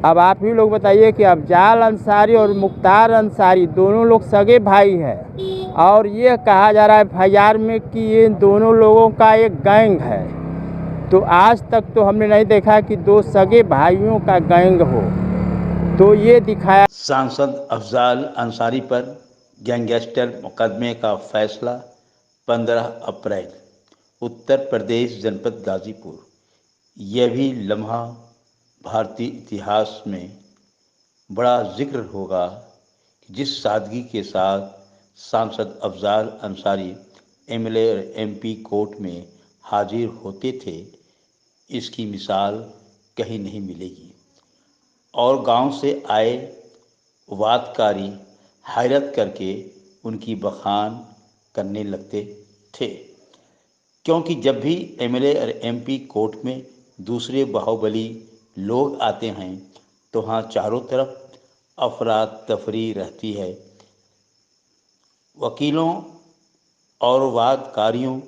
अब आप ही लोग बताइए कि अफजाल अंसारी और मुख्तार अंसारी दोनों लोग सगे भाई हैं और ये कहा जा रहा है एफआईआर में कि ये दोनों लोगों का एक गैंग है। तो आज तक तो हमने नहीं देखा कि दो सगे भाइयों का गैंग हो। तो ये दिखाया। सांसद अफजाल अंसारी पर गैंगस्टर मुकदमे का फैसला 15 अप्रैल, उत्तर प्रदेश जनपद गाजीपुर। यह भी लम्हा भारतीय इतिहास में बड़ा जिक्र होगा कि जिस सादगी के साथ सांसद अफजाल अंसारी एमएलए और एमपी कोर्ट में हाजिर होते थे, इसकी मिसाल कहीं नहीं मिलेगी। और गांव से आए वादकारी हैरत करके उनकी बखान करने लगते थे, क्योंकि जब भी एमएलए और एमपी कोर्ट में दूसरे बाहुबली लोग आते हैं तो वहाँ चारों तरफ अफरा तफरी रहती है। वकीलों और वादकारियों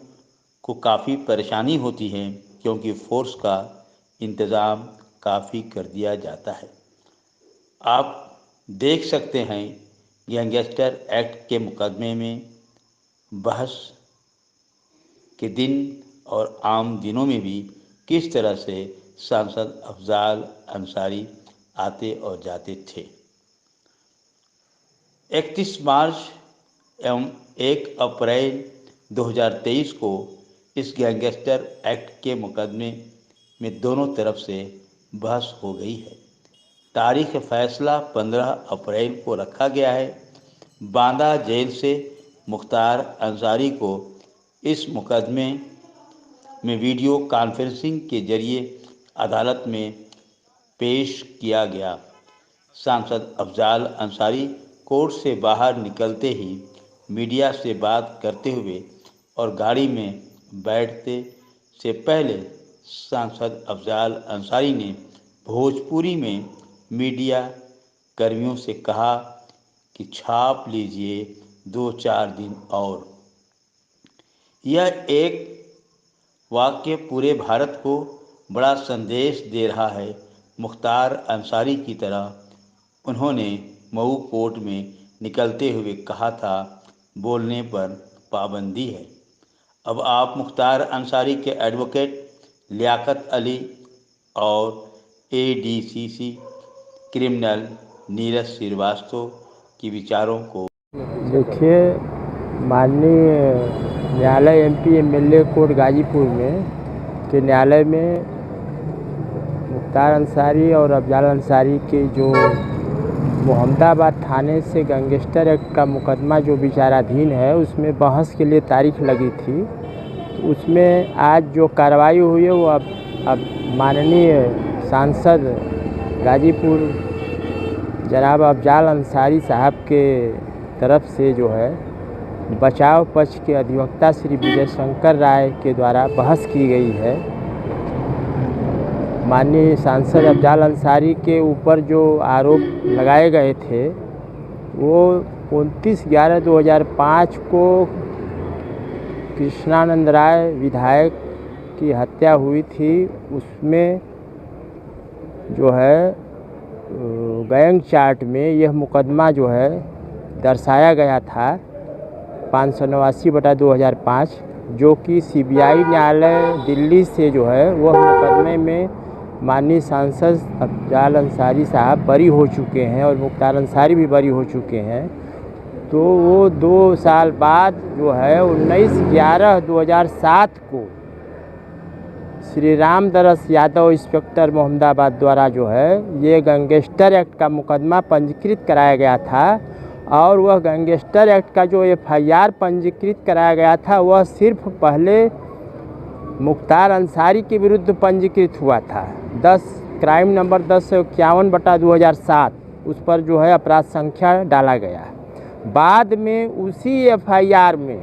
को काफ़ी परेशानी होती है, क्योंकि फोर्स का इंतज़ाम काफ़ी कर दिया जाता है। आप देख सकते हैं गैंगस्टर एक्ट के मुकदमे में बहस के दिन और आम दिनों में भी किस तरह से सांसद अफजाल अंसारी आते और जाते थे। 31 मार्च एवं 1 अप्रैल 2023 को इस गैंगस्टर एक्ट के मुकदमे में दोनों तरफ से बहस हो गई है। तारीख फैसला 15 अप्रैल को रखा गया है। बांदा जेल से मुख्तार अंसारी को इस मुकदमे में वीडियो कॉन्फ्रेंसिंग के जरिए अदालत में पेश किया गया। सांसद अफजाल अंसारी कोर्ट से बाहर निकलते ही मीडिया से बात करते हुए और गाड़ी में बैठते से पहले सांसद अफजाल अंसारी ने भोजपुरी में मीडिया कर्मियों से कहा कि छाप लीजिए 2-4 दिन और। यह एक वाक्य पूरे भारत को बड़ा संदेश दे रहा है। मुख्तार अंसारी की तरह उन्होंने मऊ कोर्ट में निकलते हुए कहा था, बोलने पर पाबंदी है। अब आप मुख्तार अंसारी के एडवोकेट लियाकत अली और एडीसीसी क्रिमिनल नीरज श्रीवास्तव के विचारों को देखिए, माननीय न्यायालय एमपी एमएलए कोर्ट गाजीपुर में के न्यायालय में मुख्तार अंसारी और अफजाल अंसारी के जो मोहम्मदाबाद थाने से गैंगस्टर एक्ट का मुकदमा जो विचाराधीन है, उसमें बहस के लिए तारीख लगी थी। तो उसमें आज जो कार्रवाई हुई है वो अब माननीय सांसद गाजीपुर जनाब अफजाल अंसारी साहब के तरफ से जो है बचाव पक्ष के अधिवक्ता श्री विजय शंकर राय के द्वारा बहस की गई है। माननीय सांसद अफजाल अंसारी के ऊपर जो आरोप लगाए गए थे वो 29/11/2005 को कृष्णानंद राय विधायक की हत्या हुई थी। उसमें जो है गैंग चार्ट में यह मुकदमा जो है दर्शाया गया था 589/2005, जो कि सीबीआई न्यायालय दिल्ली से जो है वह मुकदमे में माननीय सांसद अफजाल अंसारी साहब बरी हो चुके हैं और मुख्तार अंसारी भी बरी हो चुके हैं। तो वो 2 साल बाद जो है 19/11/2007 को श्री रामदरस यादव इंस्पेक्टर मोहम्मदाबाद द्वारा जो है ये गैंगस्टर एक्ट का मुकदमा पंजीकृत कराया गया था। और वह गैंगस्टर एक्ट का जो एफआईआर पंजीकृत कराया गया था वह सिर्फ पहले मुख्तार अंसारी के विरुद्ध पंजीकृत हुआ था। क्राइम नंबर 1051/2007 उस पर जो है अपराध संख्या डाला गया। बाद में उसी एफआईआर में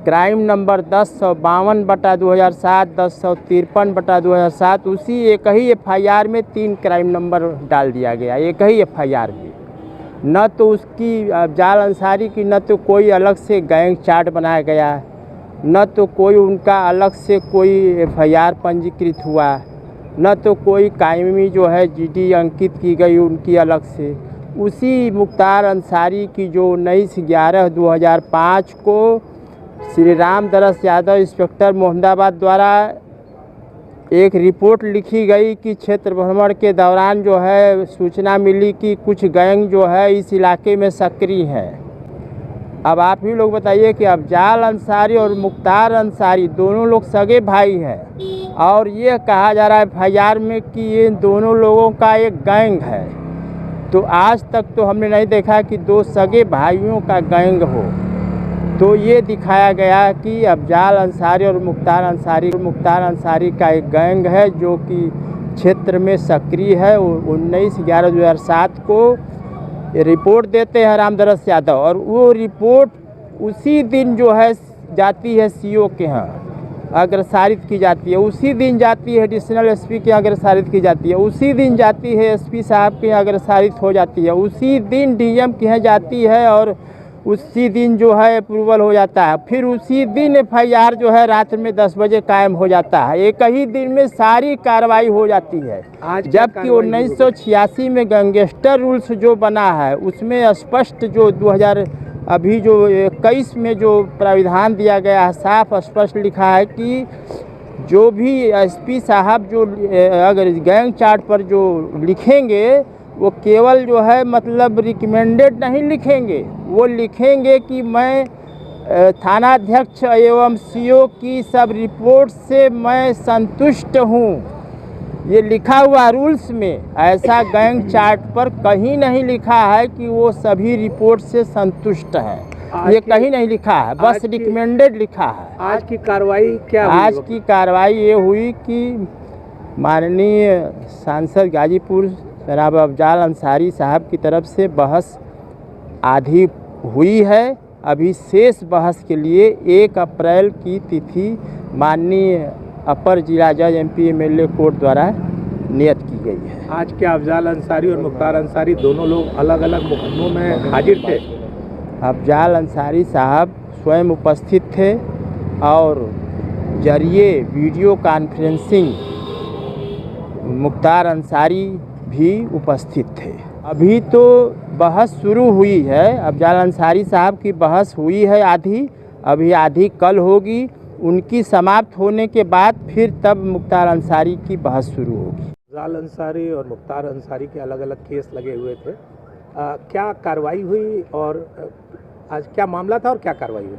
क्राइम नंबर 1052/2007, 1053/2007 उसी एक ही एफआईआर में 3 क्राइम नंबर डाल दिया गया, एक ही एफआईआर में। न तो उसकी अफजाल अंसारी की न तो कोई अलग से गैंग चार्ट बनाया गया, न तो कोई उनका अलग से कोई एफआईआर पंजीकृत हुआ। न तो कोई कायमी जो है जीडी अंकित की गई उनकी अलग से। उसी मुख्तार अंसारी की जो 19/11/2005 को श्री राम दरस यादव इंस्पेक्टर मोहम्मदाबाद द्वारा एक रिपोर्ट लिखी गई कि क्षेत्र भ्रमण के दौरान जो है सूचना मिली कि कुछ गैंग जो है इस इलाके में सक्रिय है। अब आप ही लोग बताइए कि अफजाल अंसारी और मुख्तार अंसारी दोनों लोग सगे भाई हैं और ये कहा जा रहा है FIR में कि ये दोनों लोगों का एक गैंग है। तो आज तक तो हमने नहीं देखा कि दो सगे भाइयों का गैंग हो। तो ये दिखाया गया कि अफजाल अंसारी और मुख्तार अंसारी का एक गैंग है जो कि क्षेत्र में सक्रिय है। 19/11/2007 को रिपोर्ट देते हैं रामदरस यादव और वो रिपोर्ट उसी दिन जो है जाती है CO के यहाँ अग्रसारित की जाती है, उसी दिन जाती है एडिशनल SP के यहाँ अग्रसारित की जाती है, उसी दिन जाती है SP साहब के यहाँ अग्रसारित हो जाती है, उसी दिन DM के यहाँ जाती है और उसी दिन जो है अप्रूवल हो जाता है। फिर उसी दिन FIR जो है रात में 10 बजे कायम हो जाता है। एक ही दिन में सारी कार्रवाई हो जाती है। जबकि 1986 में गैंगस्टर रूल्स जो बना है उसमें स्पष्ट जो 2021 में जो प्राविधान दिया गया है साफ स्पष्ट लिखा है कि जो भी SP साहब जो अगर गैंग चार्ट पर जो लिखेंगे वो केवल जो है मतलब रिकमेंडेड नहीं लिखेंगे, वो लिखेंगे कि मैं थानाध्यक्ष एवं CO की सब रिपोर्ट से मैं संतुष्ट हूँ। ये लिखा हुआ रूल्स में, ऐसा गैंग चार्ट पर कहीं नहीं लिखा है कि वो सभी रिपोर्ट से संतुष्ट है। ये कहीं नहीं लिखा है, बस रिकमेंडेड लिखा है। आज की कार्रवाई क्या हुई? आज की कार्रवाई ये हुई कि माननीय सांसद गाजीपुर जनाब अफजाल अंसारी साहब की तरफ से बहस आधी हुई है। अभी शेष बहस के लिए 1 अप्रैल की तिथि माननीय अपर जिला जज MP MLA कोर्ट द्वारा नियत की गई है। आज क्या अफजाल अंसारी और मुख्तार अंसारी दोनों लोग अलग अलग मुकदमों में हाजिर थे? अफजाल अंसारी साहब स्वयं उपस्थित थे और जरिए वीडियो कॉन्फ्रेंसिंग मुख्तार अंसारी भी उपस्थित थे। अभी तो बहस शुरू हुई है, अफजाल अंसारी साहब की बहस हुई है आधी, अभी आधी कल होगी। उनकी समाप्त होने के बाद फिर तब मुख्तार अंसारी की बहस शुरू होगी। अफजाल अंसारी और मुख्तार अंसारी के अलग अलग केस लगे हुए थे। क्या कार्रवाई हुई और आज क्या मामला था और क्या कार्रवाई हुई?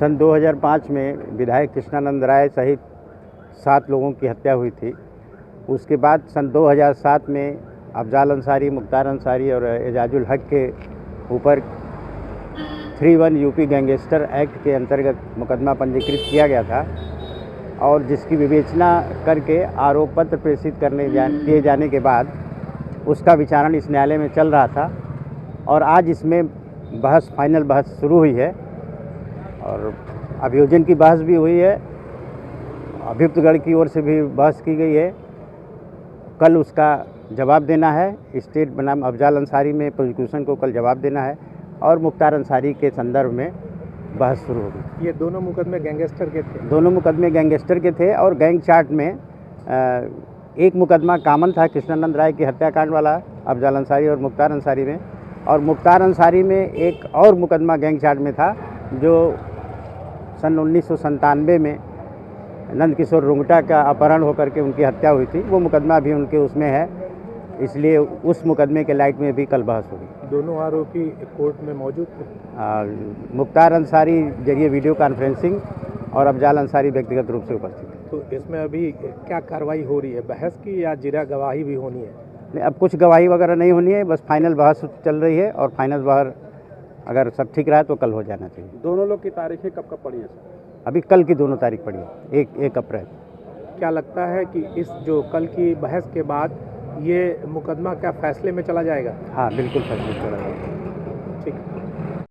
सन 2005 में विधायक कृष्णानंद राय सहित 7 लोगों की हत्या हुई थी। उसके बाद सन 2007 में अफजाल अंसारी, मुख्तार अंसारी और एजाजुल हक के ऊपर 3(1) UP गैंगस्टर एक्ट के अंतर्गत मुकदमा पंजीकृत किया गया था और जिसकी विवेचना करके आरोप पत्र प्रेषित किए जाने के बाद उसका विचारण इस न्यायालय में चल रहा था और आज इसमें फाइनल बहस शुरू हुई है और अभियोजन की बहस भी हुई है, अभियुक्तगण की ओर से भी बहस की गई है। कल उसका जवाब देना है। स्टेट बनाम अफजाल अंसारी में प्रोसिक्यूशन को कल जवाब देना है और मुख्तार अंसारी के संदर्भ में बहस शुरू होगी। ये दोनों मुकदमे गैंगस्टर के थे? दोनों मुकदमे गैंगस्टर के थे और गैंग चार्ट में एक मुकदमा कॉमन था कृष्णानंद राय की हत्याकांड वाला अफजाल अंसारी और मुख्तार अंसारी में, और मुख्तार अंसारी में एक और मुकदमा गैंग चार्ट में था जो सन 1997 में नंदकिशोर रुंगटा का अपहरण होकर के उनकी हत्या हुई थी। वो मुकदमा भी उनके उसमें है, इसलिए उस मुकदमे के लाइट में भी कल बहस होगी। दोनों आरोपी कोर्ट में मौजूद थे? मुख्तार अंसारी जरिए वीडियो कॉन्फ्रेंसिंग और अफजाल अंसारी व्यक्तिगत रूप से उपस्थित थे। तो इसमें अभी क्या कार्रवाई हो रही है, बहस की या जिरा गवाही भी होनी है? नहीं, अब कुछ गवाही वगैरह नहीं होनी है, बस फाइनल बहस चल रही है और फाइनल बहस अगर सब ठीक रहा तो कल हो जाना चाहिए। दोनों लोग की तारीखें कब कब पड़ी है? अभी कल की दोनों तारीख पड़ी है, 1 अप्रैल। क्या लगता है कि इस जो कल की बहस के बाद ये मुकदमा क्या फैसले में चला जाएगा? हाँ बिल्कुल फैसले चला जाएगा। ठीक।